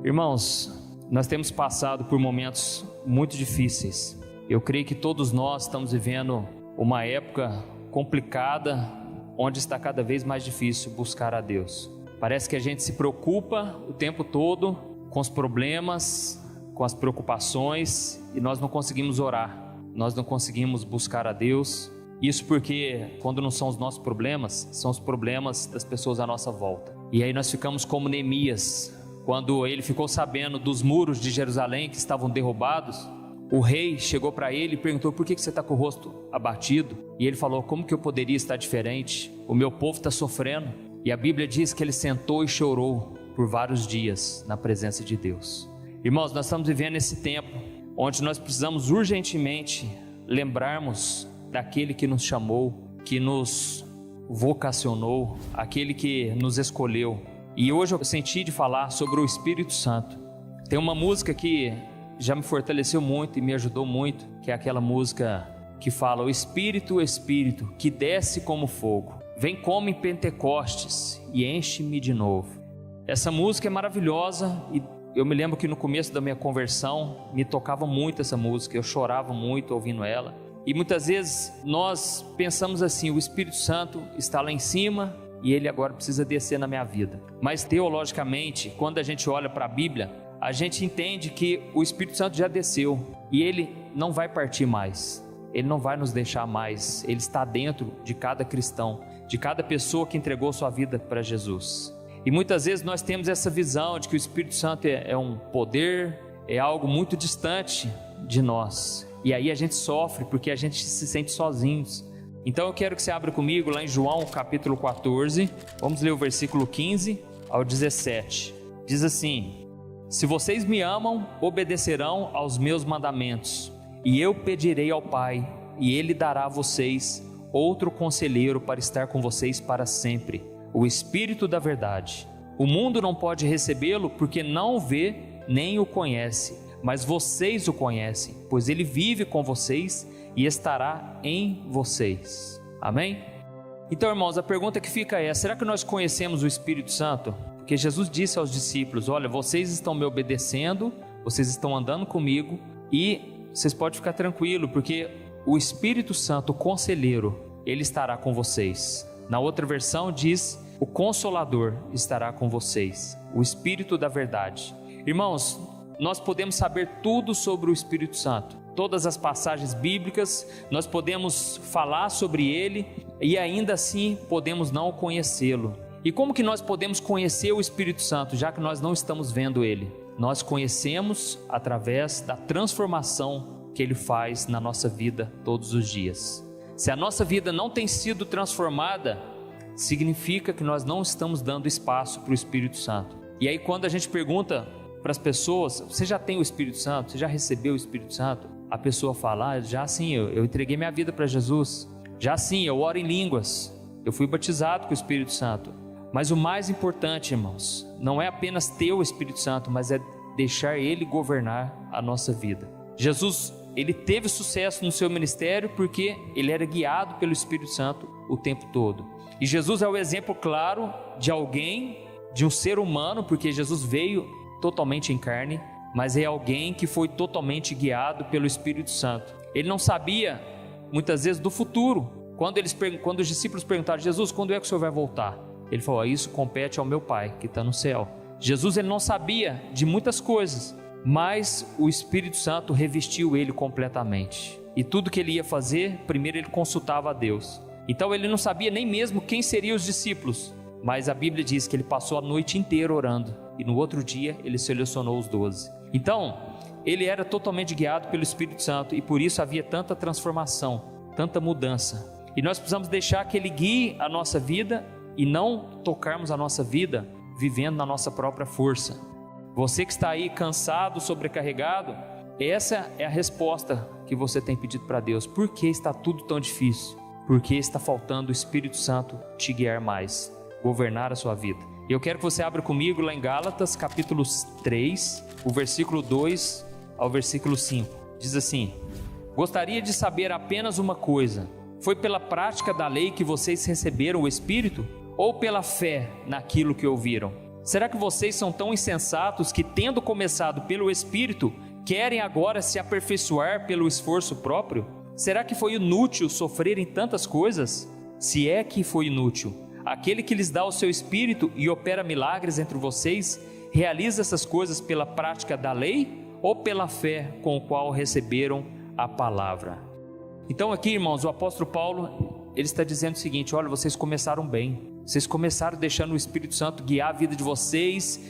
Irmãos, nós temos passado por momentos muito difíceis. Eu creio que todos nós estamos vivendo uma época complicada, onde está cada vez mais difícil buscar a Deus. Parece que a gente se preocupa o tempo todo com os problemas, com as preocupações, e nós não conseguimos orar, nós não conseguimos buscar a Deus. Isso porque quando não são os nossos problemas, são os problemas das pessoas à nossa volta. E aí nós ficamos como Neemias, quando ele ficou sabendo dos muros de Jerusalém que estavam derrubados. O rei chegou para ele e perguntou: por que você está com o rosto abatido? E ele falou: como que eu poderia estar diferente? O meu povo está sofrendo. E a Bíblia diz que ele sentou e chorou por vários dias na presença de Deus. Irmãos, nós estamos vivendo esse tempo onde nós precisamos urgentemente lembrarmos daquele que nos chamou, que nos vocacionou, aquele que nos escolheu. E hoje eu senti de falar sobre o Espírito Santo. Tem uma música que já me fortaleceu muito e me ajudou muito, que é aquela música que fala: o Espírito, o Espírito, que desce como fogo, vem como em Pentecostes e enche-me de novo. Essa música é maravilhosa e eu me lembro que no começo da minha conversão me tocava muito essa música, eu chorava muito ouvindo ela. E muitas vezes nós pensamos assim: o Espírito Santo está lá em cima e ele agora precisa descer na minha vida. Mas teologicamente, quando a gente olha para a Bíblia, a gente entende que o Espírito Santo já desceu e ele não vai partir mais, ele não vai nos deixar mais, ele está dentro de cada cristão, de cada pessoa que entregou sua vida para Jesus. E muitas vezes nós temos essa visão de que o Espírito Santo é um poder, é algo muito distante de nós, e aí a gente sofre porque a gente se sente sozinhos. Então eu quero que você abra comigo lá em João capítulo 14, vamos ler o versículo 15 ao 17. Diz assim: se vocês me amam, obedecerão aos meus mandamentos, e eu pedirei ao Pai, e Ele dará a vocês outro conselheiro para estar com vocês para sempre, o Espírito da verdade. O mundo não pode recebê-lo porque não o vê nem o conhece, mas vocês o conhecem, pois Ele vive com vocês e estará em vocês. Amém? Então, irmãos, a pergunta que fica é: será que nós conhecemos o Espírito Santo? Porque Jesus disse aos discípulos: olha, vocês estão me obedecendo, vocês estão andando comigo, e vocês podem ficar tranquilos, porque o Espírito Santo, o conselheiro, ele estará com vocês. Na outra versão diz: o Consolador estará com vocês, o Espírito da verdade. Irmãos, nós podemos saber tudo sobre o Espírito Santo, todas as passagens bíblicas, nós podemos falar sobre ele e ainda assim podemos não conhecê-lo. E como que nós podemos conhecer o Espírito Santo, já que nós não estamos vendo ele? Nós conhecemos através da transformação que ele faz na nossa vida todos os dias. Se a nossa vida não tem sido transformada, significa que nós não estamos dando espaço para o Espírito Santo. E aí quando a gente pergunta para as pessoas: você já tem o Espírito Santo? Você já recebeu o Espírito Santo? A pessoa fala: já sim, eu entreguei minha vida para Jesus. Já sim, eu oro em línguas. Eu fui batizado com o Espírito Santo. Mas o mais importante, irmãos, não é apenas ter o Espírito Santo, mas é deixar Ele governar a nossa vida. Jesus, Ele teve sucesso no seu ministério porque Ele era guiado pelo Espírito Santo o tempo todo. E Jesus é o exemplo claro de alguém, de um ser humano, porque Jesus veio totalmente em carne, mas é alguém que foi totalmente guiado pelo Espírito Santo. Ele não sabia, muitas vezes, do futuro. Quando os discípulos perguntaram: Jesus, quando é que o Senhor vai voltar? Ele falou: isso compete ao meu Pai que está no céu. Jesus, ele não sabia de muitas coisas, mas o Espírito Santo revestiu ele completamente. E tudo que ele ia fazer, primeiro ele consultava a Deus. Então ele não sabia nem mesmo quem seriam os discípulos, mas a Bíblia diz que ele passou a noite inteira orando, e no outro dia ele selecionou os 12. Então ele era totalmente guiado pelo Espírito Santo, e por isso havia tanta transformação, tanta mudança. E nós precisamos deixar que ele guie a nossa vida e não tocarmos a nossa vida vivendo na nossa própria força. Você que está aí cansado, sobrecarregado, essa é a resposta que você tem pedido para Deus. Por que está tudo tão difícil? Porque está faltando o Espírito Santo te guiar mais, governar a sua vida. E eu quero que você abra comigo lá em Gálatas capítulo 3, o versículo 2 ao versículo 5. Diz assim: gostaria de saber apenas uma coisa: foi pela prática da lei que vocês receberam o Espírito, ou pela fé naquilo que ouviram? Será que vocês são tão insensatos que, tendo começado pelo Espírito, querem agora se aperfeiçoar pelo esforço próprio? Será que foi inútil sofrerem tantas coisas? Se é que foi inútil, aquele que lhes dá o seu Espírito e opera milagres entre vocês, realiza essas coisas pela prática da lei ou pela fé com a qual receberam a palavra? Então aqui, irmãos, o apóstolo Paulo, ele está dizendo o seguinte: olha, vocês começaram bem, vocês começaram deixando o Espírito Santo guiar a vida de vocês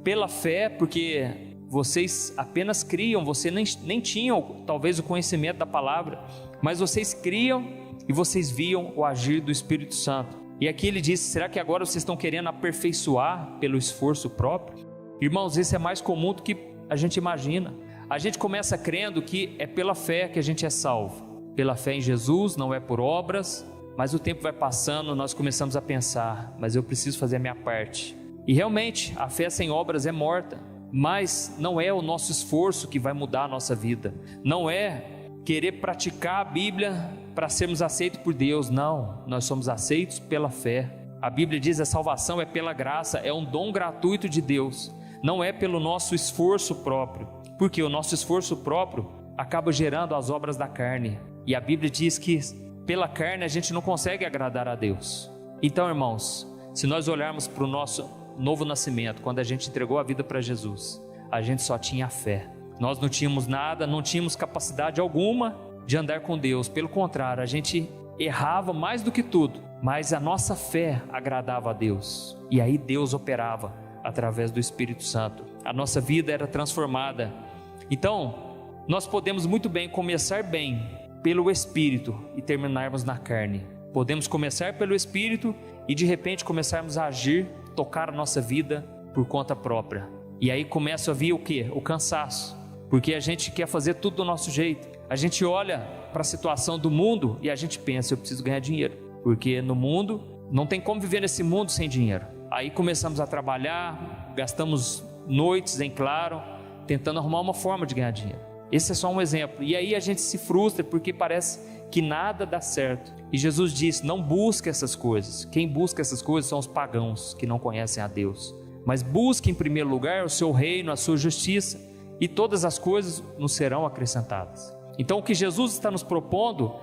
pela fé, porque vocês apenas criam, vocês nem tinham talvez o conhecimento da palavra, mas vocês criam e vocês viam o agir do Espírito Santo. E aqui ele diz: será que agora vocês estão querendo aperfeiçoar pelo esforço próprio? Irmãos, isso é mais comum do que a gente imagina. A gente começa crendo que é pela fé que a gente é salvo, pela fé em Jesus, não é por obras. Mas o tempo vai passando, nós começamos a pensar: mas eu preciso fazer a minha parte. E realmente, a fé sem obras é morta. Mas não é o nosso esforço que vai mudar a nossa vida. Não é querer praticar a Bíblia para sermos aceitos por Deus. Não, nós somos aceitos pela fé. A Bíblia diz: a salvação é pela graça, é um dom gratuito de Deus. Não é pelo nosso esforço próprio. Porque o nosso esforço próprio acaba gerando as obras da carne. E a Bíblia diz que pela carne a gente não consegue agradar a Deus. Então, irmãos, se nós olharmos para o nosso novo nascimento, quando a gente entregou a vida para Jesus, a gente só tinha fé. Nós não tínhamos nada, não tínhamos capacidade alguma de andar com Deus. Pelo contrário, a gente errava mais do que tudo, mas a nossa fé agradava a Deus. E aí Deus operava através do Espírito Santo. A nossa vida era transformada. Então, nós podemos muito bem começar bem pelo Espírito e terminarmos na carne. Podemos começar pelo Espírito e de repente começarmos a agir, tocar a nossa vida por conta própria. E aí começa a vir o quê? O cansaço, porque a gente quer fazer tudo do nosso jeito. A gente olha para a situação do mundo e a gente pensa: eu preciso ganhar dinheiro, porque no mundo não tem como viver nesse mundo sem dinheiro. Aí começamos a trabalhar, gastamos noites em claro, tentando arrumar uma forma de ganhar dinheiro. Esse é só um exemplo. E aí a gente se frustra porque parece que nada dá certo. E Jesus disse: não busque essas coisas. Quem busca essas coisas são os pagãos que não conhecem a Deus. Mas busque em primeiro lugar o seu reino, a sua justiça, e todas as coisas nos serão acrescentadas. Então o que Jesus está nos propondo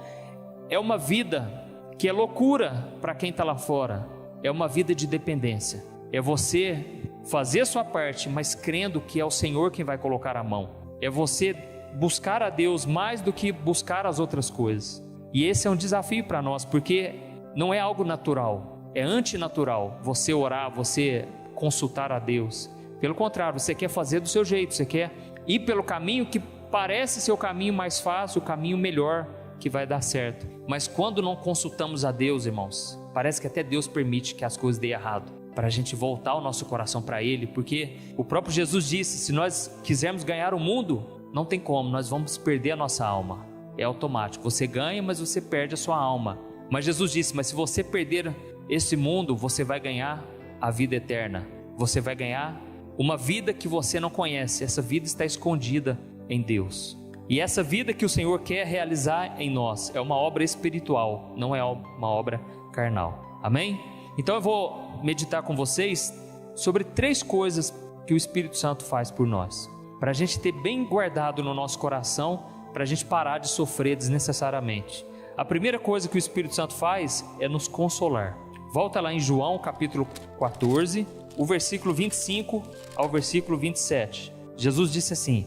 é uma vida que é loucura para quem está lá fora. É uma vida de dependência. É você fazer a sua parte, mas crendo que é o Senhor quem vai colocar a mão. É você buscar a Deus mais do que buscar as outras coisas. E esse é um desafio para nós, porque não é algo natural, é antinatural você orar, você consultar a Deus. Pelo contrário, você quer fazer do seu jeito, você quer ir pelo caminho que parece ser o caminho mais fácil, o caminho melhor, que vai dar certo. Mas quando não consultamos a Deus, irmãos, parece que até Deus permite que as coisas dêem errado, para a gente voltar o nosso coração para Ele, porque o próprio Jesus disse: se nós quisermos ganhar o mundo, não tem como, nós vamos perder a nossa alma. É automático, você ganha, mas você perde a sua alma. Mas Jesus disse: mas se você perder esse mundo, você vai ganhar a vida eterna. Você vai ganhar uma vida que você não conhece. Essa vida está escondida em Deus. E essa vida que o Senhor quer realizar em nós é uma obra espiritual, não é uma obra carnal. Amém? Então eu vou meditar com vocês sobre 3 coisas que o Espírito Santo faz por nós, para a gente ter bem guardado no nosso coração, para a gente parar de sofrer desnecessariamente. A primeira coisa que o Espírito Santo faz é nos consolar. Volta lá em João capítulo 14, o versículo 25 ao versículo 27. Jesus disse assim: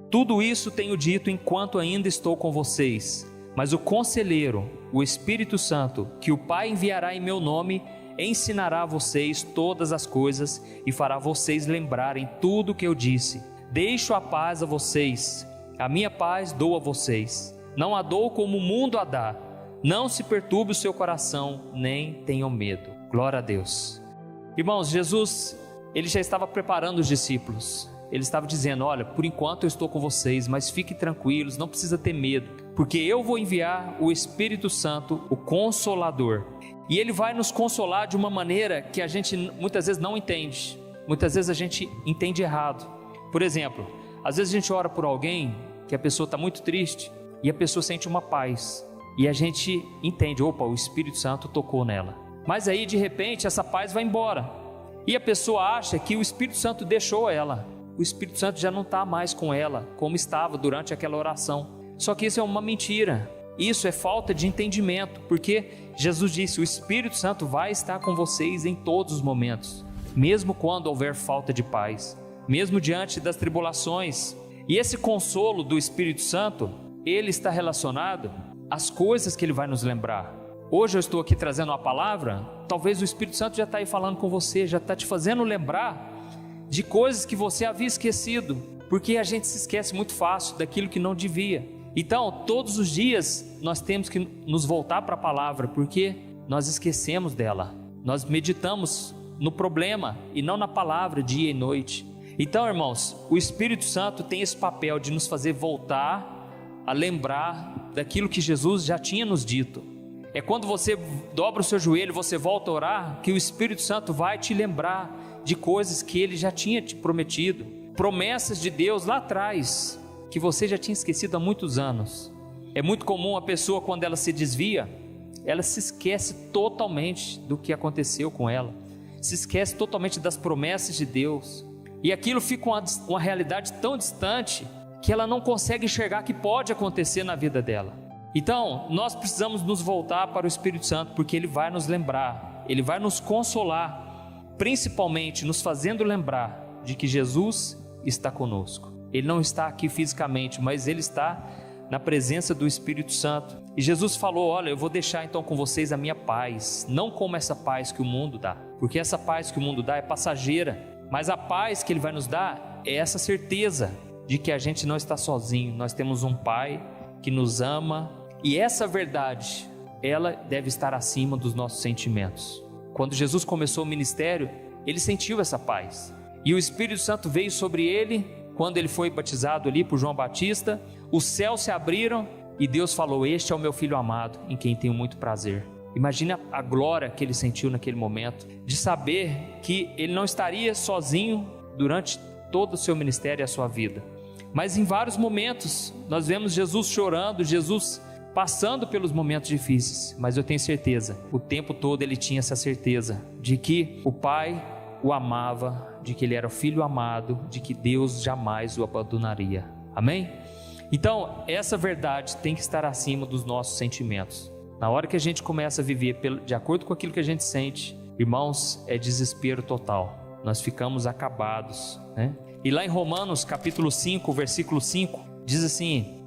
tudo isso tenho dito enquanto ainda estou com vocês, mas o Conselheiro, o Espírito Santo, que o Pai enviará em meu nome, ensinará a vocês todas as coisas e fará vocês lembrarem tudo o que eu disse. Deixo a paz a vocês, a minha paz dou a vocês. Não a dou como o mundo a dá. Não se perturbe o seu coração, nem tenham medo. Glória a Deus. Irmãos, Jesus, ele já estava preparando os discípulos. Ele estava dizendo: olha, por enquanto eu estou com vocês, mas fiquem tranquilos, não precisa ter medo, porque eu vou enviar o Espírito Santo, o Consolador. E ele vai nos consolar de uma maneira que a gente muitas vezes não entende. Muitas vezes a gente entende errado. Por exemplo, às vezes a gente ora por alguém que a pessoa está muito triste e a pessoa sente uma paz. E a gente entende: opa, o Espírito Santo tocou nela. Mas aí de repente essa paz vai embora. E a pessoa acha que o Espírito Santo deixou ela. O Espírito Santo já não está mais com ela, como estava durante aquela oração. Só que isso é uma mentira. Isso é falta de entendimento, porque Jesus disse: o Espírito Santo vai estar com vocês em todos os momentos, mesmo quando houver falta de paz, mesmo diante das tribulações. E esse consolo do Espírito Santo, ele está relacionado às coisas que ele vai nos lembrar. Hoje eu estou aqui trazendo uma palavra, talvez o Espírito Santo já está aí falando com você, já está te fazendo lembrar de coisas que você havia esquecido, porque a gente se esquece muito fácil daquilo que não devia. Então, todos os dias nós temos que nos voltar para a palavra, porque nós esquecemos dela. Nós meditamos no problema e não na palavra dia e noite. Então, irmãos, o Espírito Santo tem esse papel de nos fazer voltar a lembrar daquilo que Jesus já tinha nos dito. É quando você dobra o seu joelho, você volta a orar, que o Espírito Santo vai te lembrar de coisas que ele já tinha te prometido, promessas de Deus lá atrás, que você já tinha esquecido há muitos anos. É muito comum a pessoa, quando ela se desvia, ela se esquece totalmente do que aconteceu com ela, se esquece totalmente das promessas de Deus, e aquilo fica uma realidade tão distante, que ela não consegue enxergar que pode acontecer na vida dela. Então, nós precisamos nos voltar para o Espírito Santo, porque ele vai nos lembrar, ele vai nos consolar, principalmente nos fazendo lembrar de que Jesus está conosco. Ele não está aqui fisicamente, mas ele está na presença do Espírito Santo. E Jesus falou: olha, eu vou deixar então com vocês a minha paz, não como essa paz que o mundo dá, porque essa paz que o mundo dá é passageira, mas a paz que ele vai nos dar é essa certeza de que a gente não está sozinho, nós temos um Pai que nos ama, e essa verdade, ela deve estar acima dos nossos sentimentos. Quando Jesus começou o ministério, ele sentiu essa paz, e o Espírito Santo veio sobre ele. Quando ele foi batizado ali por João Batista, os céus se abriram e Deus falou: este é o meu filho amado, em quem tenho muito prazer. Imagina a glória que ele sentiu naquele momento, de saber que ele não estaria sozinho durante todo o seu ministério e a sua vida. Mas em vários momentos nós vemos Jesus chorando, Jesus passando pelos momentos difíceis, mas eu tenho certeza, o tempo todo ele tinha essa certeza de que o Pai o amava, de que ele era o filho amado, de que Deus jamais o abandonaria. Amém? Então, essa verdade tem que estar acima dos nossos sentimentos. Na hora que a gente começa a viver de acordo com aquilo que a gente sente, irmãos, é desespero total. Nós ficamos acabados, né? E lá em Romanos capítulo 5, versículo 5, diz assim: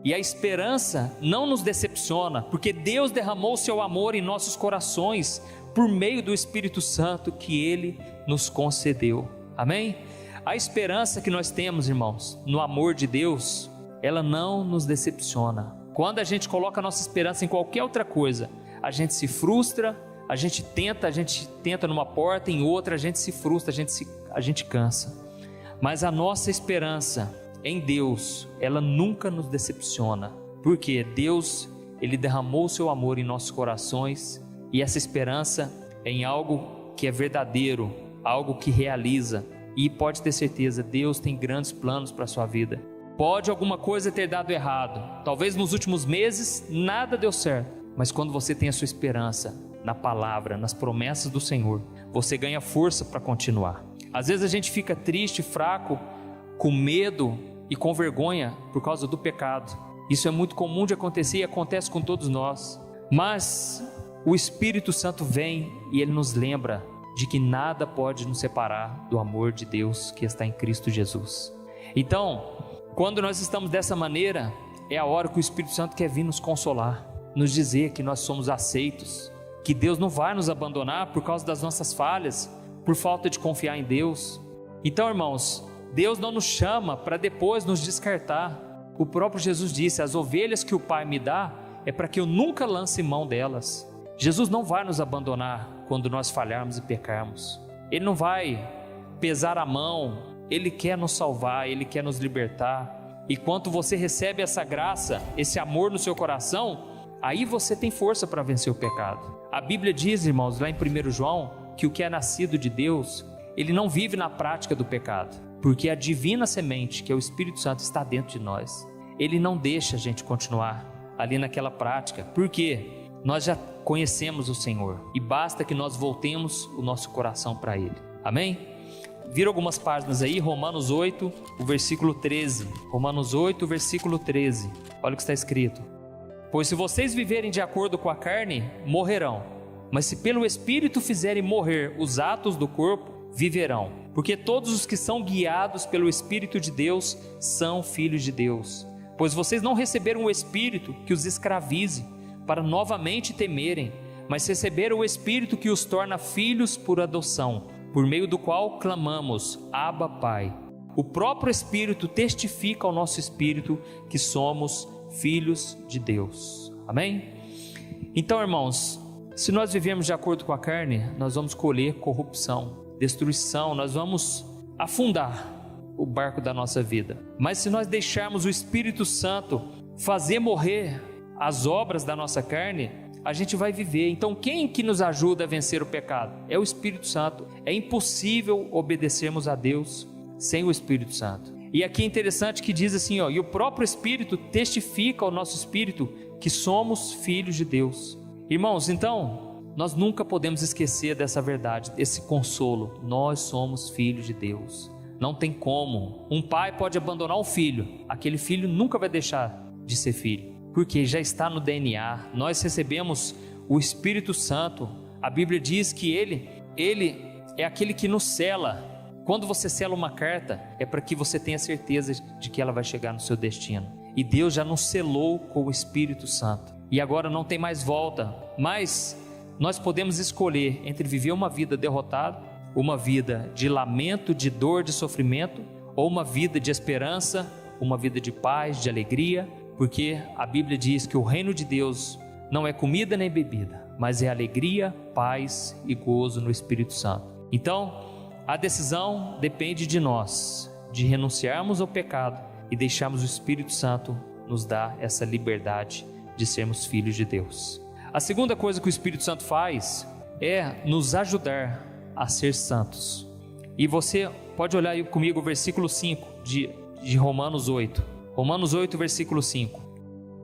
e a esperança não nos decepciona, porque Deus derramou o seu amor em nossos corações por meio do Espírito Santo que ele nos concedeu. Amém? A esperança que nós temos, irmãos, no amor de Deus, ela não nos decepciona. Quando a gente coloca a nossa esperança em qualquer outra coisa, a gente se frustra, a gente tenta numa porta, em outra a gente se frustra, a gente cansa. Mas a nossa esperança em Deus, ela nunca nos decepciona, porque Deus, ele derramou o seu amor em nossos corações, e essa esperança é em algo que é verdadeiro, algo que realiza. E pode ter certeza, Deus tem grandes planos para a sua vida. Pode alguma coisa ter dado errado, talvez nos últimos meses nada deu certo, mas quando você tem a sua esperança na palavra, nas promessas do Senhor, você ganha força para continuar. Às vezes a gente fica triste, fraco, com medo e com vergonha por causa do pecado. Isso é muito comum de acontecer e acontece com todos nós. Mas o Espírito Santo vem e ele nos lembra de que nada pode nos separar do amor de Deus que está em Cristo Jesus. Então, quando nós estamos dessa maneira, é a hora que o Espírito Santo quer vir nos consolar, nos dizer que nós somos aceitos, que Deus não vai nos abandonar por causa das nossas falhas, por falta de confiar em Deus. Então, irmãos, Deus não nos chama para depois nos descartar. O próprio Jesus disse: as ovelhas que o Pai me dá é para que eu nunca lance mão delas. Jesus não vai nos abandonar quando nós falharmos e pecarmos. Ele não vai pesar a mão, Ele quer nos salvar, Ele quer nos libertar. E quando você recebe essa graça, esse amor no seu coração, aí você tem força para vencer o pecado. A Bíblia diz, irmãos, lá em 1 João, que o que é nascido de Deus, ele não vive na prática do pecado, porque a divina semente, que é o Espírito Santo, está dentro de nós. Ele não deixa a gente continuar ali naquela prática, porque nós já conhecemos o Senhor e basta que nós voltemos o nosso coração para Ele. Amém? Vira algumas páginas aí, Romanos 8, o versículo 13. Romanos 8, versículo 13. Olha o que está escrito. Pois se vocês viverem de acordo com a carne, morrerão. Mas se pelo Espírito fizerem morrer os atos do corpo, viverão. Porque todos os que são guiados pelo Espírito de Deus são filhos de Deus. Pois vocês não receberam o Espírito que os escravize, para novamente temerem, mas receberam o Espírito que os torna filhos por adoção, por meio do qual clamamos, Abba, Pai. O próprio Espírito testifica ao nosso espírito que somos filhos de Deus. Amém? Então, irmãos, se nós vivemos de acordo com a carne, nós vamos colher corrupção, destruição, nós vamos afundar o barco da nossa vida. Mas se nós deixarmos o Espírito Santo fazer morrer as obras da nossa carne, a gente vai viver. Então quem que nos ajuda a vencer o pecado? É o Espírito Santo. É impossível obedecermos a Deus sem o Espírito Santo. E aqui é interessante que diz assim, e o próprio Espírito testifica ao nosso espírito que somos filhos de Deus. Irmãos, então nós nunca podemos esquecer dessa verdade, desse consolo. Nós somos filhos de Deus. Não tem como. Um pai pode abandonar um filho, aquele filho nunca vai deixar de ser filho, porque já está no DNA. Nós recebemos o Espírito Santo. A Bíblia diz que Ele é aquele que nos sela. Quando você sela uma carta, é para que você tenha certeza de que ela vai chegar no seu destino. E Deus já nos selou com o Espírito Santo. E agora não tem mais volta. Mas nós podemos escolher entre viver uma vida derrotada, uma vida de lamento, de dor, de sofrimento, ou uma vida de esperança, uma vida de paz, de alegria, porque a Bíblia diz que o reino de Deus não é comida nem bebida, mas é alegria, paz e gozo no Espírito Santo. Então, a decisão depende de nós, de renunciarmos ao pecado e deixarmos o Espírito Santo nos dar essa liberdade de sermos filhos de Deus. A segunda coisa que o Espírito Santo faz é nos ajudar a ser santos. E você pode olhar aí comigo o versículo 5 de Romanos 8. Romanos 8, versículo 5.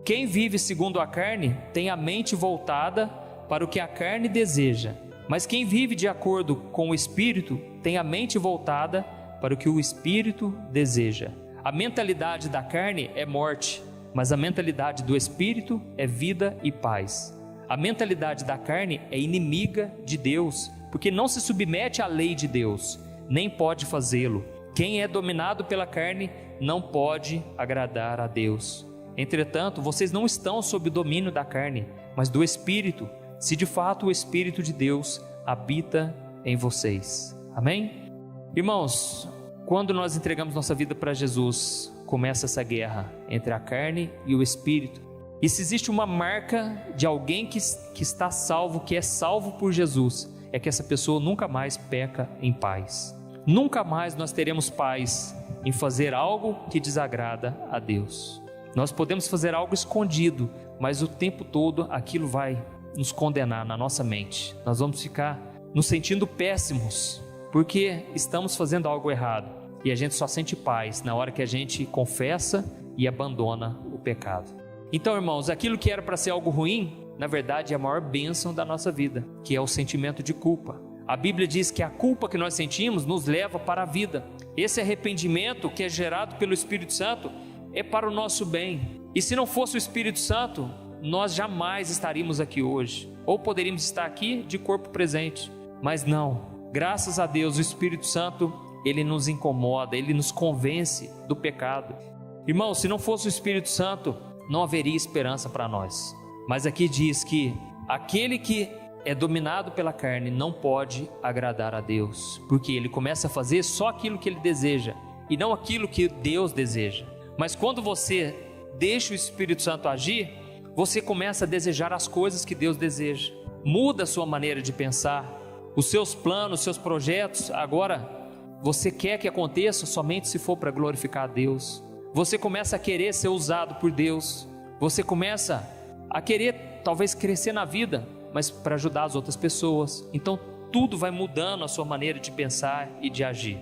Quem vive segundo a carne tem a mente voltada para o que a carne deseja, mas quem vive de acordo com o Espírito tem a mente voltada para o que o Espírito deseja. A mentalidade da carne é morte, mas a mentalidade do Espírito é vida e paz. A mentalidade da carne é inimiga de Deus, porque não se submete à lei de Deus, nem pode fazê-lo. Quem é dominado pela carne não pode agradar a Deus. Entretanto, vocês não estão sob o domínio da carne, mas do Espírito, se de fato o Espírito de Deus habita em vocês. Amém? Irmãos, quando nós entregamos nossa vida para Jesus, começa essa guerra entre a carne e o Espírito. E se existe uma marca de alguém que está salvo, que é salvo por Jesus, é que essa pessoa nunca mais peca em paz. Nunca mais nós teremos paz em fazer algo que desagrada a Deus. Nós podemos fazer algo escondido, mas o tempo todo aquilo vai nos condenar na nossa mente. Nós vamos ficar nos sentindo péssimos, porque estamos fazendo algo errado. E a gente só sente paz na hora que a gente confessa e abandona o pecado. Então, irmãos, aquilo que era para ser algo ruim, na verdade é a maior bênção da nossa vida, que é o sentimento de culpa. A Bíblia diz que a culpa que nós sentimos nos leva para a vida. Esse arrependimento que é gerado pelo Espírito Santo é para o nosso bem. E se não fosse o Espírito Santo, nós jamais estaríamos aqui hoje. Ou poderíamos estar aqui de corpo presente. Mas não, graças a Deus, o Espírito Santo, ele nos incomoda, ele nos convence do pecado. Irmãos, se não fosse o Espírito Santo, não haveria esperança para nós. Mas aqui diz que aquele que é dominado pela carne não pode agradar a Deus, porque ele começa a fazer só aquilo que ele deseja e não aquilo que Deus deseja. Mas quando você deixa o Espírito Santo agir, você começa a desejar as coisas que Deus deseja. Muda a sua maneira de pensar, os seus planos, os seus projetos. Agora você quer que aconteça somente se for para glorificar a Deus. Você começa a querer ser usado por Deus. Você começa a querer talvez crescer na vida, mas para ajudar as outras pessoas. Então tudo vai mudando a sua maneira de pensar e de agir.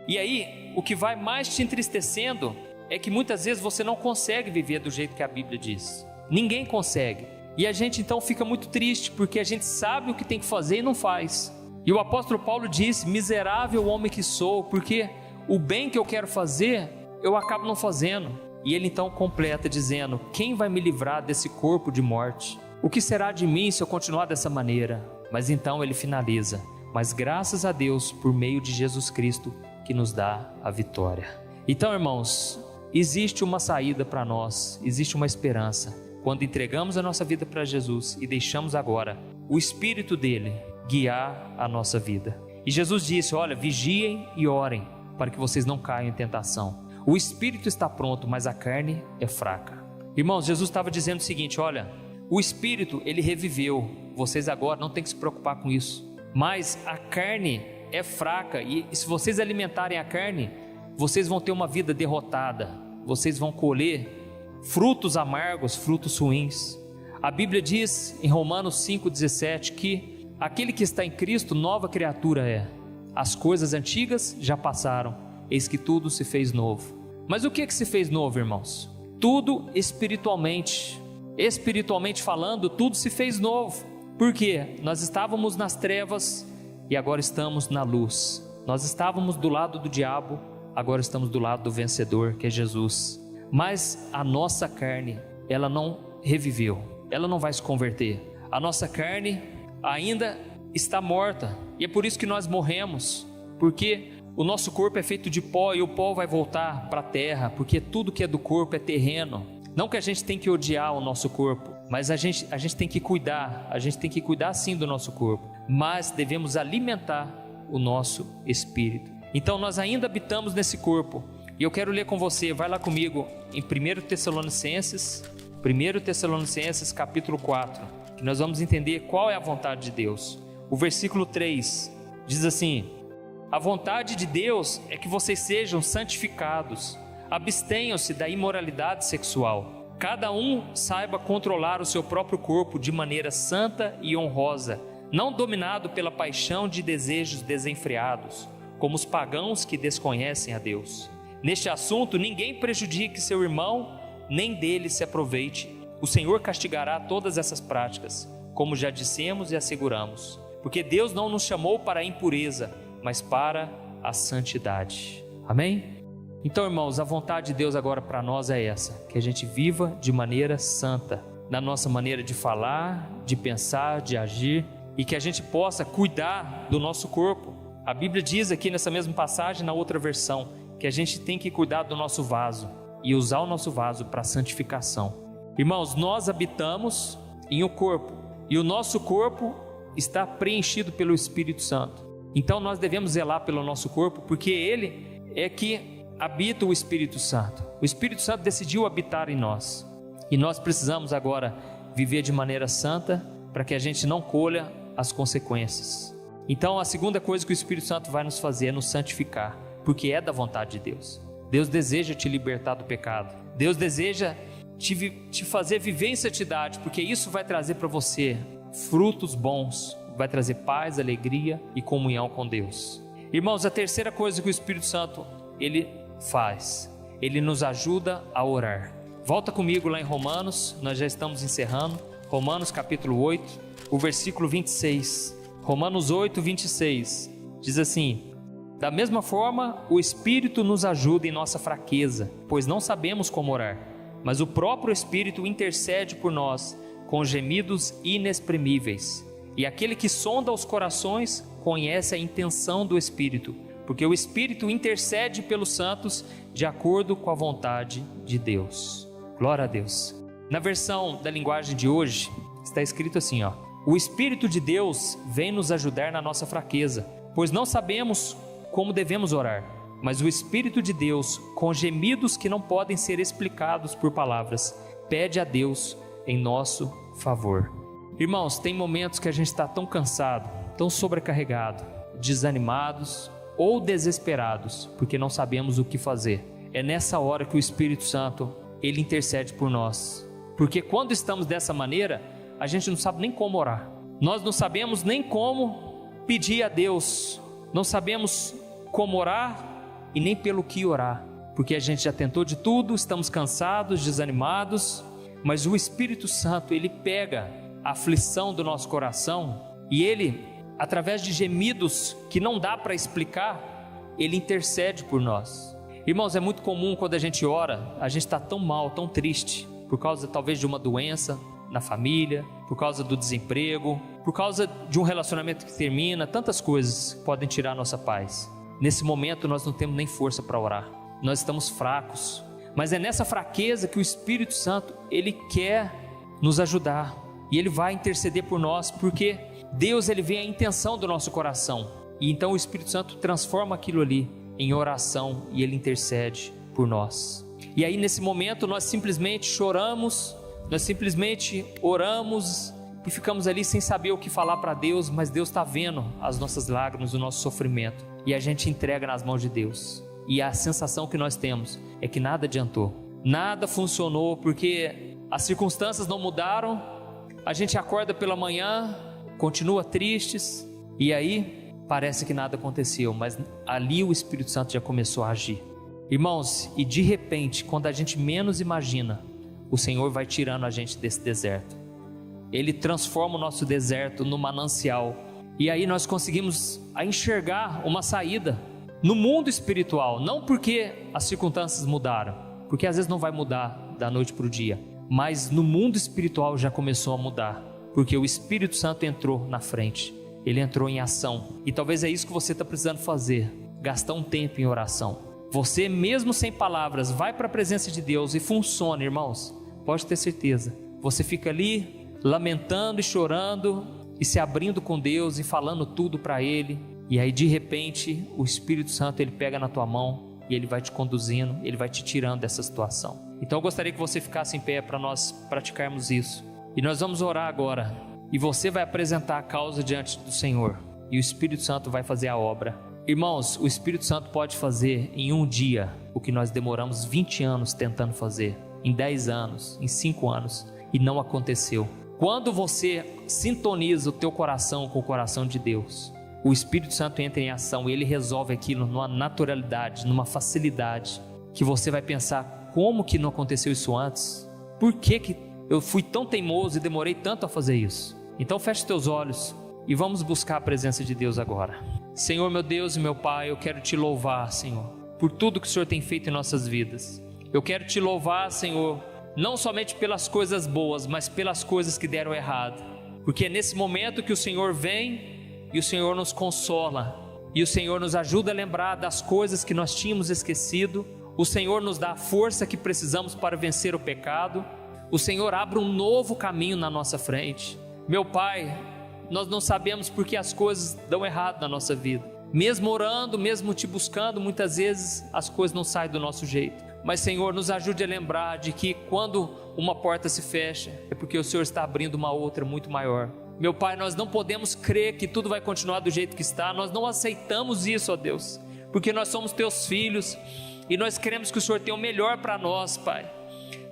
E aí o que vai mais te entristecendo é que muitas vezes você não consegue viver do jeito que a Bíblia diz. Ninguém consegue. E a gente então fica muito triste, porque a gente sabe o que tem que fazer e não faz. E o apóstolo Paulo disse: miserável homem que sou, porque o bem que eu quero fazer, eu acabo não fazendo. E ele então completa dizendo: quem vai me livrar desse corpo de morte? O que será de mim se eu continuar dessa maneira? Mas então ele finaliza: mas graças a Deus por meio de Jesus Cristo que nos dá a vitória. Então, irmãos, existe uma saída para nós, existe uma esperança. Quando entregamos a nossa vida para Jesus e deixamos agora o Espírito dele guiar a nossa vida. E Jesus disse: olha, vigiem e orem para que vocês não caiam em tentação. O Espírito está pronto, mas a carne é fraca. Irmãos, Jesus estava dizendo o seguinte: olha, o Espírito ele reviveu, vocês agora não tem que se preocupar com isso, mas a carne é fraca, e se vocês alimentarem a carne, vocês vão ter uma vida derrotada, vocês vão colher frutos amargos, frutos ruins. A Bíblia diz em Romanos 5,17 que aquele que está em Cristo, nova criatura é. As coisas antigas já passaram, eis que tudo se fez novo. Mas o que se fez novo, irmãos? Tudo espiritualmente falando, tudo se fez novo. Por quê? Nós estávamos nas trevas e agora estamos na luz. Nós estávamos do lado do diabo, agora estamos do lado do vencedor, que é Jesus. Mas a nossa carne, ela não reviveu, ela não vai se converter. A nossa carne ainda está morta, e é por isso que nós morremos, porque o nosso corpo é feito de pó e o pó vai voltar para a terra, porque tudo que é do corpo é terreno. Não que a gente tem que odiar o nosso corpo, mas a gente tem que cuidar, sim do nosso corpo, mas devemos alimentar o nosso espírito. Então nós ainda habitamos nesse corpo, e eu quero ler com você, vai lá comigo em 1 Tessalonicenses capítulo 4, que nós vamos entender qual é a vontade de Deus. O versículo 3 diz assim: a vontade de Deus é que vocês sejam santificados, abstenham-se da imoralidade sexual. Cada um saiba controlar o seu próprio corpo de maneira santa e honrosa, não dominado pela paixão de desejos desenfreados, como os pagãos que desconhecem a Deus. Neste assunto, ninguém prejudique seu irmão, nem dele se aproveite. O Senhor castigará todas essas práticas, como já dissemos e asseguramos, porque Deus não nos chamou para a impureza, mas para a santidade. Amém? Então, irmãos, a vontade de Deus agora para nós é essa, que a gente viva de maneira santa, na nossa maneira de falar, de pensar, de agir, e que a gente possa cuidar do nosso corpo. A Bíblia diz aqui nessa mesma passagem, na outra versão, que a gente tem que cuidar do nosso vaso e usar o nosso vaso para santificação. Irmãos, nós habitamos em um corpo, e o nosso corpo está preenchido pelo Espírito Santo. Então nós devemos zelar pelo nosso corpo, porque ele é que habita o Espírito Santo. O Espírito Santo decidiu habitar em nós, e nós precisamos agora viver de maneira santa, para que a gente não colha as consequências. Então a segunda coisa que o Espírito Santo vai nos fazer é nos santificar, porque é da vontade de Deus. Deus deseja te libertar do pecado, Deus deseja te fazer viver em santidade, porque isso vai trazer para você frutos bons, vai trazer paz, alegria e comunhão com Deus. Irmãos, a terceira coisa que o Espírito Santo ele faz, ele nos ajuda a orar. Volta comigo lá em Romanos, nós já estamos encerrando. Romanos capítulo 8, o versículo 26. Romanos 8, 26 diz assim: da mesma forma, o Espírito nos ajuda em nossa fraqueza, pois não sabemos como orar, mas o próprio Espírito intercede por nós com gemidos inexprimíveis. E aquele que sonda os corações conhece a intenção do Espírito, porque o Espírito intercede pelos santos de acordo com a vontade de Deus. Glória a Deus. Na versão da linguagem de hoje, está escrito assim, ó: o Espírito de Deus vem nos ajudar na nossa fraqueza, pois não sabemos como devemos orar, mas o Espírito de Deus, com gemidos que não podem ser explicados por palavras, pede a Deus em nosso favor. Irmãos, tem momentos que a gente está tão cansado, tão sobrecarregado, desanimados ou desesperados, porque não sabemos o que fazer. É nessa hora que o Espírito Santo, ele intercede por nós, porque quando estamos dessa maneira, a gente não sabe nem como orar, nós não sabemos nem como pedir a Deus, não sabemos como orar e nem pelo que orar, porque a gente já tentou de tudo, estamos cansados, desanimados, mas o Espírito Santo, ele pega a aflição do nosso coração e ele através de gemidos que não dá para explicar, Ele intercede por nós. Irmãos, é muito comum quando a gente ora, a gente está tão mal, tão triste, por causa talvez de uma doença na família, por causa do desemprego, por causa de um relacionamento que termina, tantas coisas podem tirar a nossa paz. Nesse momento nós não temos nem força para orar, nós estamos fracos, mas é nessa fraqueza que o Espírito Santo, Ele quer nos ajudar, e Ele vai interceder por nós, porque Deus, Ele vê a intenção do nosso coração, e então o Espírito Santo transforma aquilo ali em oração, e Ele intercede por nós. E aí nesse momento nós simplesmente choramos, nós simplesmente oramos e ficamos ali sem saber o que falar para Deus, mas Deus está vendo as nossas lágrimas, o nosso sofrimento, e a gente entrega nas mãos de Deus, e a sensação que nós temos é que nada adiantou, nada funcionou, porque as circunstâncias não mudaram, a gente acorda pela manhã, continua tristes, e aí parece que nada aconteceu, mas ali o Espírito Santo já começou a agir. Irmãos, e de repente, quando a gente menos imagina, o Senhor vai tirando a gente desse deserto. Ele transforma o nosso deserto num manancial, e aí nós conseguimos enxergar uma saída no mundo espiritual, não porque as circunstâncias mudaram, porque às vezes não vai mudar da noite para o dia, mas no mundo espiritual já começou a mudar, porque o Espírito Santo entrou na frente, Ele entrou em ação, e talvez é isso que você está precisando fazer, gastar um tempo em oração. Você mesmo sem palavras, vai para a presença de Deus e funciona, irmãos, pode ter certeza, você fica ali lamentando e chorando, e se abrindo com Deus, e falando tudo para Ele, e aí de repente, o Espírito Santo, Ele pega na tua mão, e Ele vai te conduzindo, Ele vai te tirando dessa situação. Então eu gostaria que você ficasse em pé para nós praticarmos isso, e nós vamos orar agora, e você vai apresentar a causa diante do Senhor, e o Espírito Santo vai fazer a obra. Irmãos, o Espírito Santo pode fazer em um dia o que nós demoramos 20 anos tentando fazer, em 10 anos, em 5 anos, e não aconteceu. Quando você sintoniza o teu coração com o coração de Deus, o Espírito Santo entra em ação e Ele resolve aquilo numa naturalidade, numa facilidade, que você vai pensar, como que não aconteceu isso antes? Por que eu fui tão teimoso e demorei tanto a fazer isso? Então feche teus olhos e vamos buscar a presença de Deus agora. Senhor, meu Deus e meu Pai, eu quero te louvar, Senhor, por tudo que o Senhor tem feito em nossas vidas. Eu quero te louvar, Senhor, não somente pelas coisas boas, mas pelas coisas que deram errado, porque é nesse momento que o Senhor vem e o Senhor nos consola, e o Senhor nos ajuda a lembrar das coisas que nós tínhamos esquecido. O Senhor nos dá a força que precisamos para vencer o pecado. O Senhor abre um novo caminho na nossa frente. Meu Pai, nós não sabemos porque as coisas dão errado na nossa vida, mesmo orando, mesmo te buscando, muitas vezes as coisas não saem do nosso jeito, mas Senhor, nos ajude a lembrar de que quando uma porta se fecha, é porque o Senhor está abrindo uma outra muito maior. Meu Pai, nós não podemos crer que tudo vai continuar do jeito que está, nós não aceitamos isso, ó Deus, porque nós somos teus filhos, e nós queremos que o Senhor tenha o melhor para nós, Pai.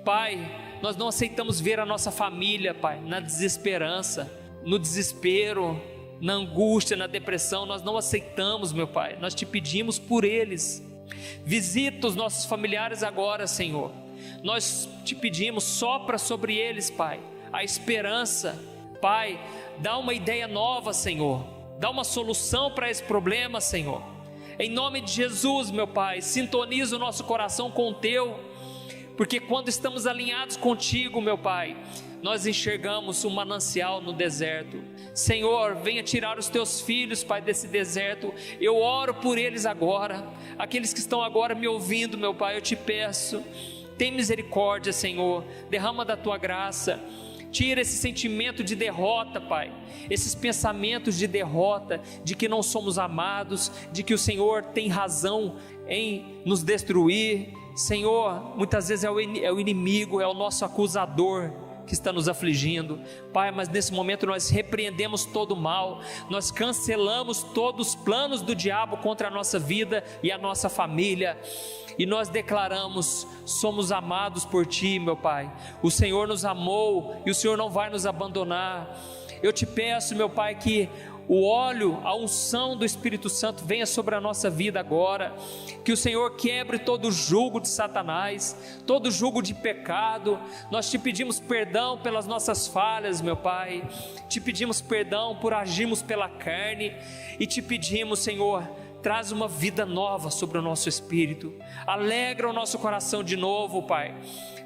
Pai, nós não aceitamos ver a nossa família, Pai, na desesperança, no desespero, na angústia, na depressão. Nós não aceitamos, meu Pai, nós te pedimos por eles. Visita os nossos familiares agora, Senhor. Nós te pedimos, sopra sobre eles, Pai, a esperança. Pai, dá uma ideia nova, Senhor, dá uma solução para esse problema, Senhor. Em nome de Jesus, meu Pai, sintoniza o nosso coração com o teu, porque quando estamos alinhados contigo, meu Pai, nós enxergamos um manancial no deserto. Senhor, venha tirar os teus filhos, Pai, desse deserto. Eu oro por eles agora, aqueles que estão agora me ouvindo, meu Pai, eu te peço, tem misericórdia, Senhor, derrama da tua graça, tira esse sentimento de derrota, Pai, esses pensamentos de derrota, de que não somos amados, de que o Senhor tem razão em nos destruir. Senhor, muitas vezes é o inimigo, é o nosso acusador que está nos afligindo, Pai, mas nesse momento nós repreendemos todo o mal, nós cancelamos todos os planos do diabo contra a nossa vida e a nossa família, e nós declaramos, somos amados por Ti, meu Pai, o Senhor nos amou e o Senhor não vai nos abandonar. Eu te peço, meu Pai, que o óleo, a unção do Espírito Santo venha sobre a nossa vida agora, que o Senhor quebre todo jugo de Satanás, todo jugo de pecado. Nós te pedimos perdão pelas nossas falhas, meu Pai, te pedimos perdão por agirmos pela carne, e te pedimos, Senhor, traz uma vida nova sobre o nosso espírito, alegra o nosso coração de novo, Pai.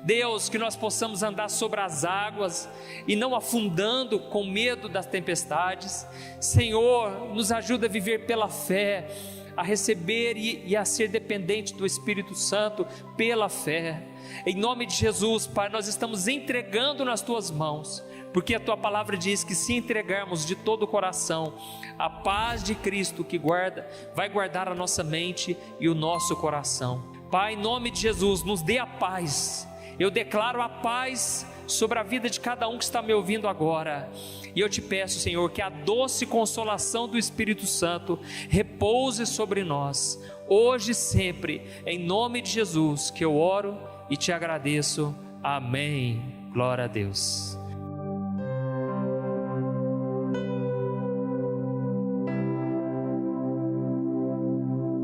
Deus, que nós possamos andar sobre as águas e não afundando com medo das tempestades. Senhor, nos ajuda a viver pela fé, a receber e a ser dependente do Espírito Santo pela fé. Em nome de Jesus, Pai, nós estamos entregando nas Tuas mãos, porque a Tua palavra diz que se entregarmos de todo o coração, a paz de Cristo que vai guardar a nossa mente e o nosso coração. Pai, em nome de Jesus, nos dê a paz. Eu declaro a paz sobre a vida de cada um que está me ouvindo agora, e eu te peço, Senhor, que a doce consolação do Espírito Santo repouse sobre nós, hoje e sempre, em nome de Jesus, que eu oro e te agradeço. Amém. Glória a Deus.